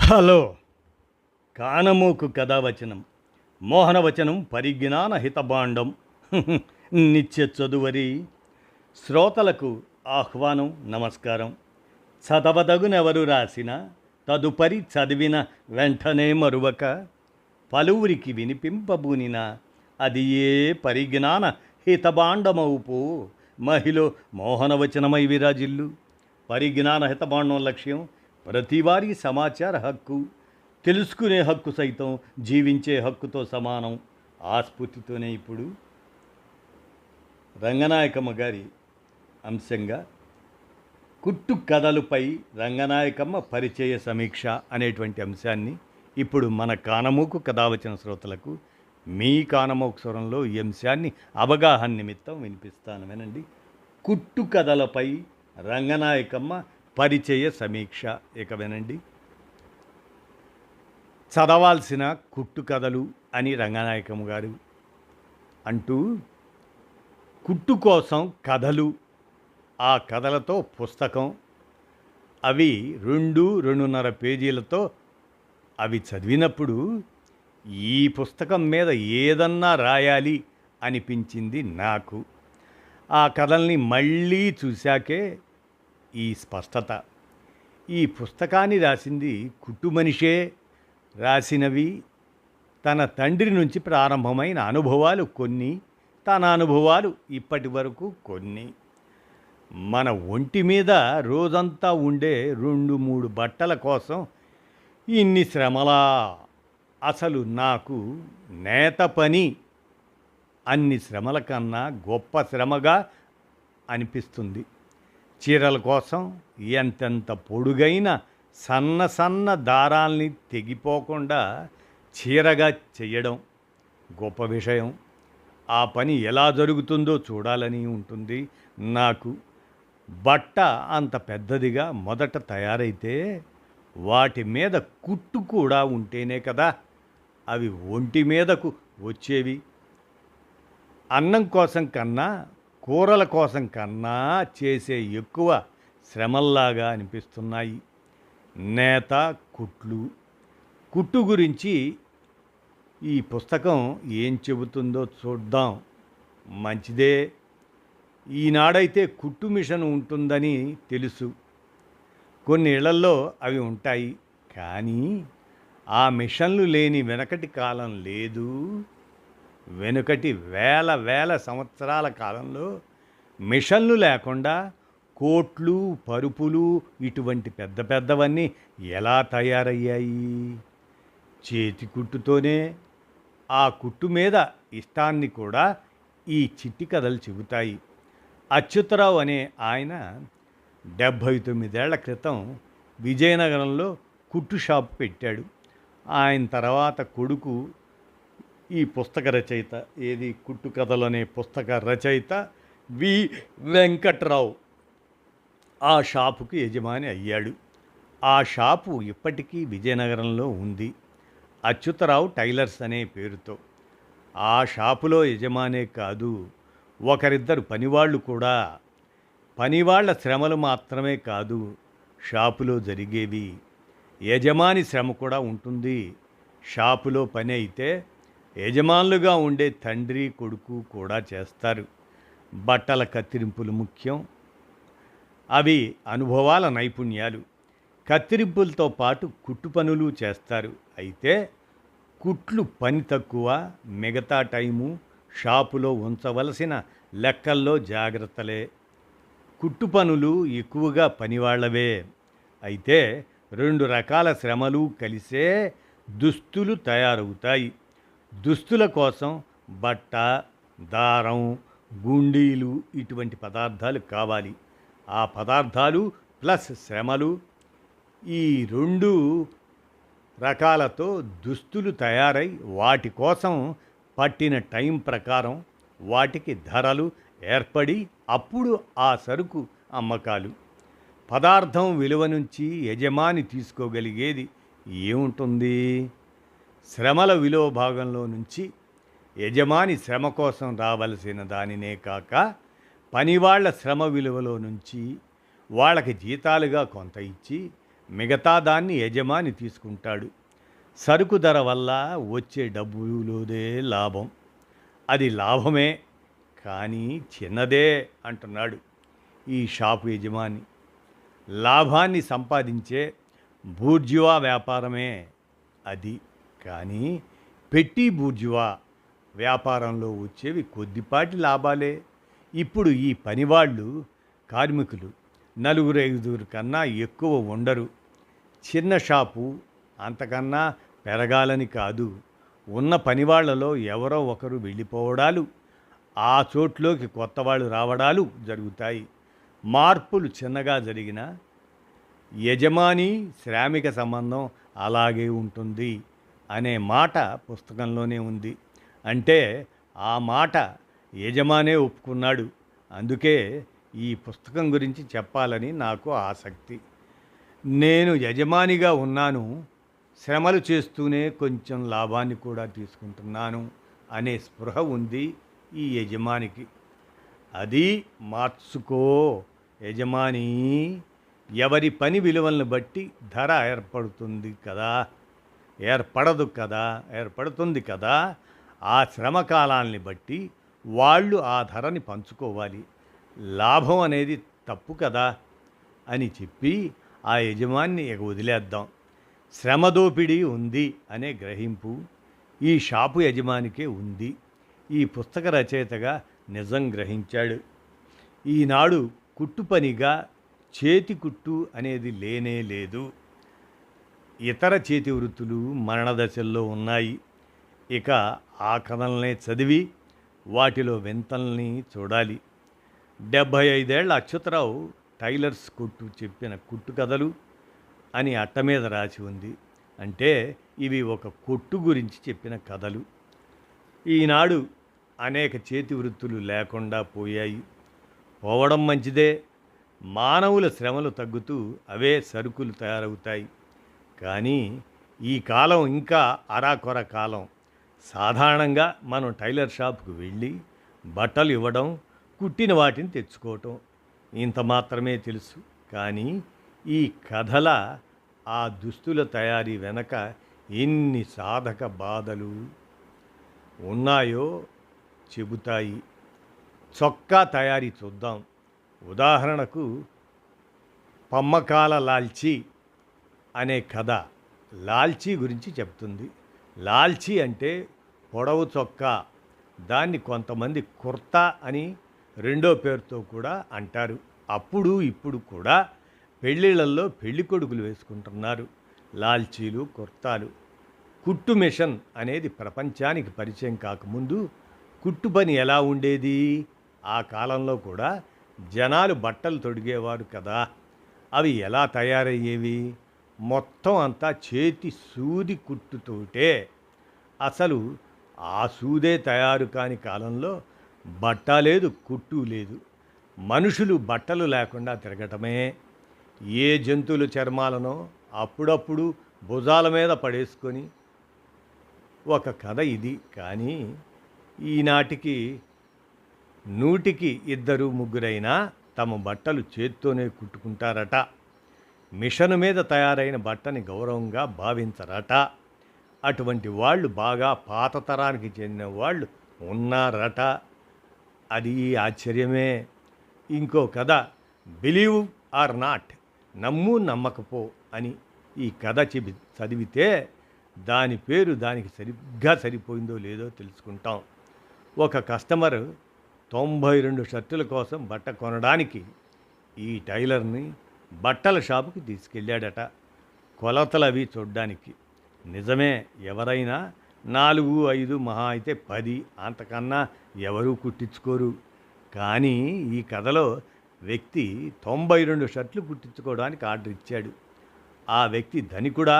Hello! కానమోకు కథావచనం మోహనవచనం పరిజ్ఞాన హితభాండం నిత్య చదువరి శ్రోతలకు ఆహ్వానం నమస్కారం. చదవదగునెవరు రాసిన తదుపరి చదివిన వెంటనే మరువక పలువురికి వినిపింపబూనిన అది ఏ పరిజ్ఞాన హితభాండమవుపు మహిళ మోహనవచనమై విరాజిల్లు. పరిజ్ఞాన హితభాండం లక్ష్యం ప్రతివారీ సమాచార హక్కు, తెలుసుకునే హక్కు సైతం జీవించే హక్కుతో సమానం. ఆ స్ఫూర్తితోనే ఇప్పుడు రంగనాయకమ్మ గారి అంశంగా కుట్టు కథలపై రంగనాయకమ్మ పరిచయ సమీక్ష అనేటువంటి అంశాన్ని ఇప్పుడు మన కానమోకు కథావచన శ్రోతలకు మీ కానమోకు స్వరంలో ఈ అంశాన్ని అవగాహన నిమిత్తం వినిపిస్తాను, వినండి. కుట్టు కథలపై రంగనాయకమ్మ పరిచయ సమీక్ష. ఇక వినండి. చదవాల్సిన కుట్టు కథలు అని రంగనాయకమ్మ గారు అంటూ, కుట్టు కోసం కథలు, ఆ కథలతో పుస్తకం, అవి 2-2.5 పేజీలతో అవి చదివినప్పుడు ఈ పుస్తకం మీద ఏదన్నా రాయాలి అనిపించింది నాకు. ఆ కథల్ని మళ్ళీ చూశాకే ఈ స్పష్టత. ఈ పుస్తకాన్ని రాసింది కుట్టు మనిషే. రాసినవి తన తండ్రి నుంచి ప్రారంభమైన అనుభవాలు కొన్ని, తన అనుభవాలు ఇప్పటి వరకు కొన్ని. మన ఒంటి మీద రోజంతా ఉండే 2-3 బట్టల కోసం ఇన్ని శ్రమలా? అసలు నాకు నేత పని అన్ని శ్రమల కన్నా గొప్ప శ్రమగా అనిపిస్తుంది. చీరల కోసం ఎంతెంత పొడుగైన సన్న సన్న దారాల్ని తెగిపోకుండా చీరగా చెయ్యడం గొప్ప విషయం. ఆ పని ఎలా జరుగుతుందో చూడాలని ఉంటుంది నాకు. బట్ట అంత పెద్దదిగా మొదట తయారైతే వాటి మీద కుట్టు కూడా ఉంటేనే కదా అవి ఒంటి మీదకు వచ్చేవి. అన్నం కోసం కన్నా కూరల కోసం కన్నా చేసే ఎక్కువ శ్రమల్లాగా అనిపిస్తున్నాయి నేత కుట్లు. కుట్టు గురించి ఈ పుస్తకం ఏం చెబుతుందో చూద్దాం. మంచిదే. ఈనాడైతే కుట్టు మిషన్ ఉంటుందని తెలుసు, కొన్ని ఇళ్లల్లో అవి ఉంటాయి. కానీ ఆ మిషన్లు లేని వెనకటి కాలం లేదు. వెనుకటి వేల సంవత్సరాల కాలంలో మిషన్లు లేకుండా కోట్లు, పరుపులు ఇటువంటి పెద్ద పెద్దవన్నీ ఎలా తయారయ్యాయి? చేతి కుట్టుతోనే. ఆ కుట్టు మీద ఇష్టాన్ని కూడా ఈ చిట్టి కథలు చెబుతాయి. అచ్యుతరావు అనే ఆయన 79 ఏళ్ల క్రితం విజయనగరంలో కుట్టు షాపు పెట్టాడు. ఆయన తర్వాత కొడుకు ఈ పుస్తక రచయిత, ఏది కుట్టు కథలు అనే పుస్తక రచయిత వి వెంకట్రావు ఆ షాపుకి యజమాని అయ్యాడు. ఆ షాపు ఇప్పటికీ విజయనగరంలో ఉంది, అచ్యుతరావు టైలర్స్ అనే పేరుతో. ఆ షాపులో యజమానే కాదు, ఒకరిద్దరు పనివాళ్ళు కూడా. పనివాళ్ల శ్రమలు మాత్రమే కాదు షాపులో జరిగేవి, యజమాని శ్రమ కూడా ఉంటుంది. షాపులో పని అయితే యజమానులుగా ఉండే తండ్రి కొడుకు కూడా చేస్తారు. బట్టల కత్తిరింపులు ముఖ్యం. అవి అనుభవాల నైపుణ్యాలు. కత్తిరింపులతో పాటు కుట్టు పనులు చేస్తారు. అయితే కుట్లు పని తక్కువ, మిగతా టైము షాపులో ఉంచవలసిన లెక్కల్లో జాగ్రత్తలే. కుట్టు పనులు ఎక్కువగా పనివాళ్లవే. అయితే 2 రకాల శ్రమలు కలిసే దుస్తులు తయారవుతాయి. దుస్తుల కోసం బట్ట, దారం, గుండీలు ఇటువంటి పదార్థాలు కావాలి. ఆ పదార్థాలు ప్లస్ శ్రమలు, ఈ 2 రకాలతో దుస్తులు తయారై వాటి కోసం పట్టిన టైం ప్రకారం వాటికి ధరలు ఏర్పడి అప్పుడు ఆ సరుకు అమ్మకాలు. పదార్థం విలువ నుంచి యజమాని తీసుకోగలిగేది ఏముంటుంది? శ్రమల విలువ భాగంలో నుంచి యజమాని శ్రమ కోసం రావలసిన దానినే కాక పనివాళ్ల శ్రమ విలువలో నుంచి వాళ్ళకి జీతాలుగా కొంత ఇచ్చి మిగతా దాన్ని యజమాని తీసుకుంటాడు. సరుకు ధర వల్ల వచ్చే డబ్బులోదే లాభం. అది లాభమే, కానీ చిన్నదే అంటున్నాడు ఈ షాపు యజమాని. లాభాన్ని సంపాదించే బూర్జువా వ్యాపారమే అది. కానీ పెట్టి బూర్జువా వ్యాపారంలో వచ్చేవి కొద్దిపాటి లాభాలే. ఇప్పుడు ఈ పనివాళ్ళు, కార్మికులు నలుగురు ఐదుగురు కన్నా ఎక్కువ ఉండరు. చిన్న షాపు అంతకన్నా పెరగాలని కాదు, ఉన్న పనివాళ్లలో ఎవరో ఒకరు వెళ్ళిపోవడాలు, ఆ చోట్లోకి కొత్త వాళ్ళు రావడాలు జరుగుతాయి. మార్పులు చిన్నగా జరిగిన యజమాని శ్రామిక సంబంధం అలాగే ఉంటుంది అనే మాట పుస్తకంలోనే ఉంది. అంటే ఆ మాట యజమానే ఒప్పుకున్నాడు. అందుకే ఈ పుస్తకం గురించి చెప్పాలని నాకు ఆసక్తి. నేను యజమానిగా ఉన్నాను, శ్రమలు చేస్తూనే కొంచెం లాభాన్ని కూడా తీసుకుంటున్నాను అనే స్పృహ ఉంది ఈ యజమానికి. అది మార్చుకో యజమాని. ఎవరి పని విలువలను బట్టి ధర ఏర్పడుతుంది కదా. ఆ శ్రమ కాలాన్ని బట్టి వాళ్ళు ఆ ధరని పంచుకోవాలి. లాభం అనేది తప్పు కదా అని చెప్పి ఆ యజమాన్ని ఇక వదిలేద్దాం. శ్రమ దోపిడీ ఉంది అనే గ్రహింపు ఈ షాపు యజమానికే ఉంది. ఈ పుస్తక రచయితగా నిజం గ్రహించాడు. ఈనాడు కుట్టు పనిగా చేతి కుట్టు అనేది లేనే లేదు. ఇతర చేతి వృత్తులు మరణదశల్లో ఉన్నాయి. ఇక ఆ కథలనే చదివి వాటిలో వింతల్ని చూడాలి. 75 ఏళ్ల అచ్యుతరావు టైలర్స్ కొట్టు చెప్పిన కుట్టు కథలు అని అట్ట మీద రాసి ఉంది. అంటే ఇవి ఒక కొట్టు గురించి చెప్పిన కథలు. ఈనాడు అనేక చేతి వృత్తులు లేకుండా పోయాయి. పోవడం మంచిదే. మానవుల శ్రమలు తగ్గుతూ అవే సరుకులు తయారవుతాయి. కానీ ఈ కాలం ఇంకా అరాకొర కాలం. సాధారణంగా మనం టైలర్ షాప్కు వెళ్ళి బట్టలు ఇవ్వడం, కుట్టిన వాటిని తెచ్చుకోవటం, ఇంత మాత్రమే తెలుసు. కానీ ఈ కథల ఆ దుస్తుల తయారీ వెనక ఎన్ని సాధక బాధలు ఉన్నాయో చెబుతాయి. చొక్కా తయారీ చూద్దాం. ఉదాహరణకు పమ్మకాల లాల్చీ అనే కథ లాల్చీ గురించి చెప్తుంది. లాల్చీ అంటే పొడవు చొక్కా. దాన్ని కొంతమంది కుర్తా అని రెండో పేరుతో కూడా అంటారు. అప్పుడు ఇప్పుడు కూడా పెళ్ళిళ్ళల్లో పెళ్లి కొడుకులు వేసుకుంటున్నారు లాల్చీలు, కుర్తాలు. కుట్టు మిషన్ అనేది ప్రపంచానికి పరిచయం కాకముందు కుట్టు పని ఎలా ఉండేది? ఆ కాలంలో కూడా జనాలు బట్టలు తొడిగేవారు కదా. అవి ఎలా తయారయ్యేవి? మొత్తం అంతా చేతి సూది కుట్టుతోటే. అసలు ఆ సూదే తయారు కాని కాలంలో బట్ట లేదు, కుట్టు లేదు. మనుషులు బట్టలు లేకుండా తిరగటమే. ఏ జంతువుల చర్మాలనో అప్పుడప్పుడు భుజాల మీద పడేసుకొని ఒక కథ ఇది. కానీ ఈనాటికి 100కి 2 ముగ్గురైనా తమ బట్టలు చేత్తోనే కుట్టుకుంటారట. మిషను మీద తయారైన బట్టని గౌరవంగా భావించరట. అటువంటి వాళ్ళు బాగా పాత తరానికి చెందిన వాళ్ళు ఉన్నారట. అది ఆశ్చర్యమే. ఇంకో కథ బిలీవ్ ఆర్ నాట్, నమ్ము నమ్మకపో అని. ఈ కథ చదివితే దాని పేరు దానికి సరిగ్గా సరిపోయిందో లేదో తెలుసుకుంటాం. ఒక కస్టమర్ 92 షర్టుల కోసం బట్ట కొనడానికి ఈ టైలర్ని బట్టల షాపుకి తీసుకెళ్ళాడట, కొలతలు అవి చూడ్డానికి. నిజమే, ఎవరైనా 4, 5, మహా అయితే 10, అంతకన్నా ఎవరూ కుట్టించుకోరు. కానీ ఈ కథలో వ్యక్తి 92 షర్ట్లు కుట్టించుకోవడానికి ఆర్డర్ ఇచ్చాడు. ఆ వ్యక్తి ధనికుడు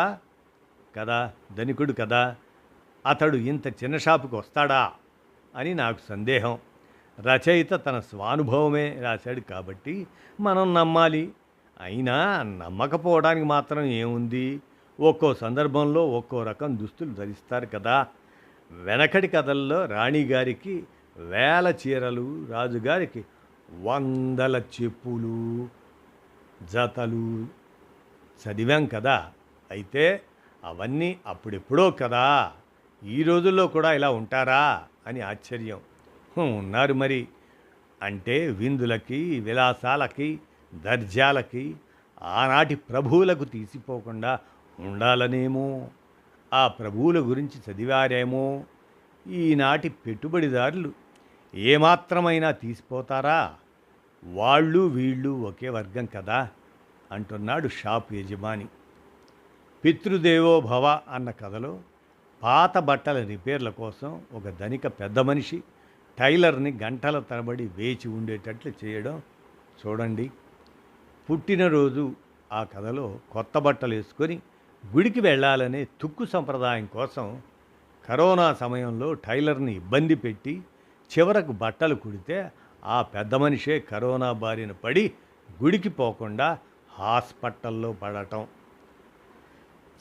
కదా. అతడు ఇంత చిన్న షాపుకి వస్తాడా అని నాకు సందేహం. రచయిత తన స్వానుభవమే రాశాడు కాబట్టి మనం నమ్మాలి. అయినా నమ్మకపోవడానికి మాత్రం ఏముంది? ఒక్కో సందర్భంలో ఒక్కో రకం దుస్తులు ధరిస్తారు కదా. వెనకటి కథల్లో రాణిగారికి 1000 చీరలు, రాజుగారికి 100 చెప్పులు, జతలు చదివాం కదా. అయితే అవన్నీ అప్పుడెప్పుడో కదా, ఈ రోజుల్లో కూడా ఇలా ఉంటారా అని ఆశ్చర్యం. ఉన్నారు మరి. అంటే విందులకి, విలాసాలకి, దర్జాలకి ఆనాటి ప్రభువులకు తీసిపోకుండా ఉండాలనేమో, ఆ ప్రభువుల గురించి చదివారేమో. ఈనాటి పెట్టుబడిదారులు ఏమాత్రమైనా తీసిపోతారా? వాళ్ళు వీళ్ళు ఒకే వర్గం కదా అంటున్నాడు షాపు యజమాని. పితృదేవో భవ అన్న కథలో పాత బట్టల రిపేర్ల కోసం ఒక ధనిక పెద్ద మనిషి టైలర్ని గంటల తరబడి వేచి ఉండేటట్లు చేయడం చూడండి. పుట్టినరోజు ఆ కథలో కొత్త బట్టలు వేసుకొని గుడికి వెళ్ళాలనే తుక్కు సంప్రదాయం కోసం కరోనా సమయంలో టైలర్ని ఇబ్బంది పెట్టి చివరకు బట్టలు కుడితే ఆ పెద్ద మనిషే కరోనా బారిన పడి గుడికి పోకుండా హాస్పిటల్లో పడటం.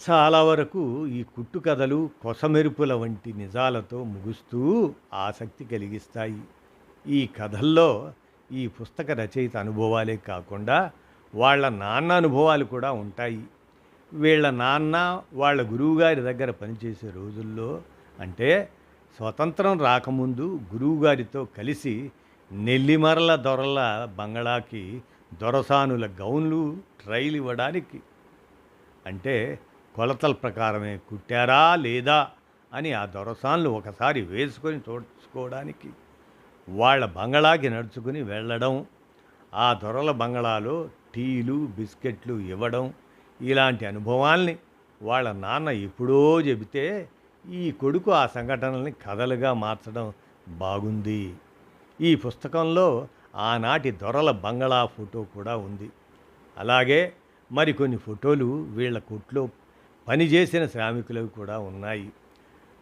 చాలా వరకు ఈ కుట్టు కథలు కొసమెరుపుల వంటి నిజాలతో ముగుస్తూ ఆసక్తి కలిగిస్తాయి. ఈ కథల్లో ఈ పుస్తక రచయిత అనుభవాలే కాకుండా వాళ్ళ నాన్న అనుభవాలు కూడా ఉంటాయి. వీళ్ళ నాన్న వాళ్ళ గురువుగారి దగ్గర పనిచేసే రోజుల్లో, అంటే స్వతంత్రం రాకముందు గురువుగారితో కలిసి నెల్లిమరల దొరల బంగళాకి దొరసానుల గౌన్లు ట్రైల్ ఇవ్వడానికి, అంటే కొలతల ప్రకారమే కుట్టారా లేదా అని ఆ దొరసాన్లు ఒకసారి వేసుకొని చూసుకోవడానికి వాళ్ళ బంగళాకి నడుచుకుని వెళ్ళడం, ఆ దొరల బంగళాలో టీలు బిస్కెట్లు ఇవ్వడం, ఇలాంటి అనుభవాల్ని వాళ్ళ నాన్న ఎప్పుడో చెబితే ఈ కొడుకు ఆ సంఘటనల్ని కథలుగా మార్చడం బాగుంది. ఈ పుస్తకంలో ఆనాటి దొరల బంగళా ఫోటో కూడా ఉంది. అలాగే మరికొన్ని ఫోటోలు వీళ్ళ కొట్లో పనిచేసిన శ్రామికులవి కూడా ఉన్నాయి.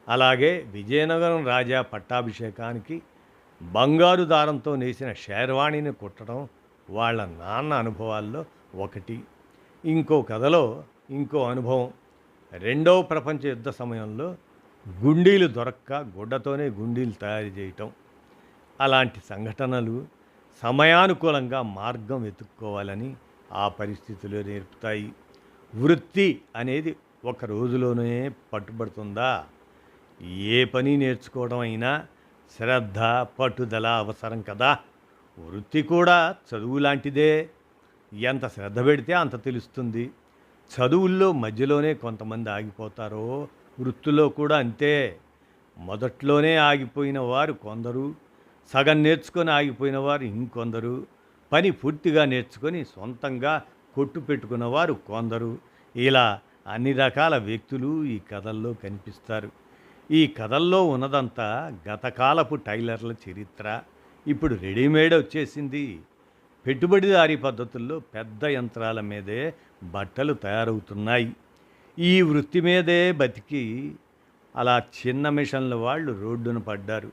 అలాగే విజయనగరం రాజా పట్టాభిషేకానికి బంగారు దారంతో నేసిన షేర్వాణిని కుట్టడం వాళ్ళ నాన్న అనుభవాల్లో ఒకటి. ఇంకో కథలో ఇంకో అనుభవం, రెండవ ప్రపంచ యుద్ధ సమయంలో గుండీలు దొరక్క గుడ్డతోనే గుండీలు తయారు చేయటం. అలాంటి సంఘటనలు సమయానుకూలంగా మార్గం వెతుక్కోవాలని ఆ పరిస్థితులు నేర్పుతాయి. వృత్తి అనేది ఒక రోజులోనే పట్టుబడుతుందా? ఏ పని నేర్చుకోవడం అయినా శ్రద్ధ పట్టుదల అవసరం కదా. వృత్తి కూడా చదువు లాంటిదే. ఎంత శ్రద్ధ పెడితే అంత తెలుస్తుంది. చదువుల్లో మధ్యలోనే కొంతమంది ఆగిపోతారో, వృత్తిలో కూడా అంతే. మొదట్లోనే ఆగిపోయిన వారు కొందరు, సగం నేర్చుకొని ఆగిపోయిన వారు ఇంకొందరు, పని పూర్తిగా నేర్చుకొని సొంతంగా కొట్టు పెట్టుకున్నవారు కొందరు. ఇలా అన్ని రకాల వ్యక్తులు ఈ కథల్లో కనిపిస్తారు. ఈ కథల్లో ఉన్నదంతా గతకాలపు టైలర్ల చరిత్ర. ఇప్పుడు రెడీమేడ్ వచ్చేసింది. పెట్టుబడిదారీ పద్ధతుల్లో పెద్ద యంత్రాల మీదే బట్టలు తయారవుతున్నాయి. ఈ వృత్తి మీదే బతికి అలా చిన్న మిషన్ల వాళ్ళు రోడ్డున పడ్డారు.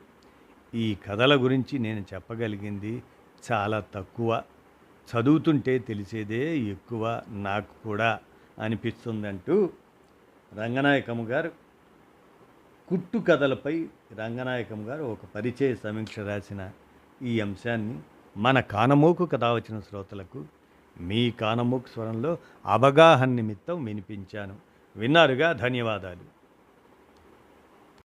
ఈ కథల గురించి నేను చెప్పగలిగింది చాలా తక్కువ. చదువుతుంటే తెలిసేదే ఎక్కువ నాకు కూడా అనిపిస్తుందంటూ రంగనాయకమ్మ గారు కుట్టు కథలపై రంగనాయకమ్మ గారు ఒక పరిచయ సమీక్ష రాసిన ఈ అంశాన్ని మన కానమోకు కథ వచ్చిన శ్రోతలకు మీ కానమోకు స్వరంలో అవగాహన నిమిత్తం వినిపించాను. విన్నారుగా, ధన్యవాదాలు.